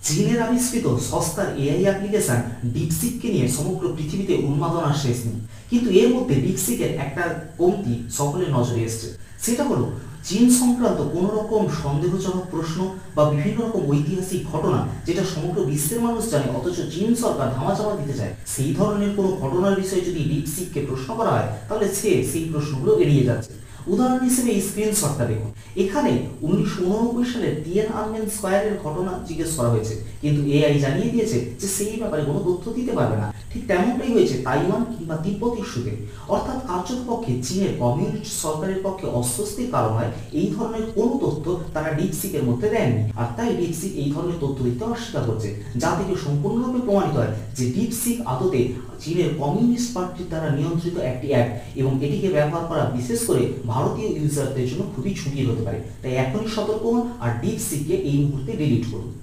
চীনের আবিষ্কৃত সস্তার এআই অ্যাপ্লিকেশন ডিপসিককে নিয়ে সমগ্র পৃথিবীতে উন্মাদনার শেষ নেই। কিন্তু এর মধ্যে ডিপসিকের একটা কমতি সকলের নজরে এসছে। সেটা হলো চীন সংক্রান্ত কোনো রকম সন্দেহজনক প্রশ্ন বা বিভিন্ন রকম ঐতিহাসিক ঘটনা যেটা সমগ্র বিশ্বের মানুষ জানে, অথচ চীন সরকার ধামাচাপা দিতে চায়। সেই ধরনের কোনো ঘটনার বিষয়ে যদি ডিপসিককে প্রশ্ন করা হয় তাহলে সে সেই প্রশ্নগুলো এড়িয়ে যাচ্ছে। উদাহরণ হিসেবে এই স্ক্রিনশটটা দেখুন। এখানে 1989 সালে তিয়ানআনমেন স্কয়ারের ঘটনা জিজ্ঞেস করা হয়েছে, কিন্তু এআই জানিয়ে দিয়েছে যে সেই ব্যাপারে কোনো তথ্য দিতে পারবে না। ঠিক তেমনটাই হয়েছে তাইওয়ান কিংবা তিব্বত ইস্যুতে। অর্থাৎ কার্যপক্ষে চীনের কমিউনিস্ট সরকারের পক্ষে অস্বস্তির কারণ হয় এই ধরনের কোনো তথ্য তারা ডিপসিকের মধ্যে দেননি, আর তাই ডিপসিক এই ধরনের তথ্য দিতে অস্বীকার করছে, যা থেকে সম্পূর্ণরূপে প্রমাণিত হয় যে ডিপসিক আদতে চীনের কমিউনিস্ট পার্টির দ্বারা নিয়ন্ত্রিত একটি অ্যাপ, এবং এটিকে ব্যবহার করা বিশেষ করে ভারতীয় ইউজারদের জন্য খুবই ঝুঁকির হতে পারে। তাই এখনই সতর্ক হন আর ডিপসিককে এই মুহূর্তে ডিলিট করুন।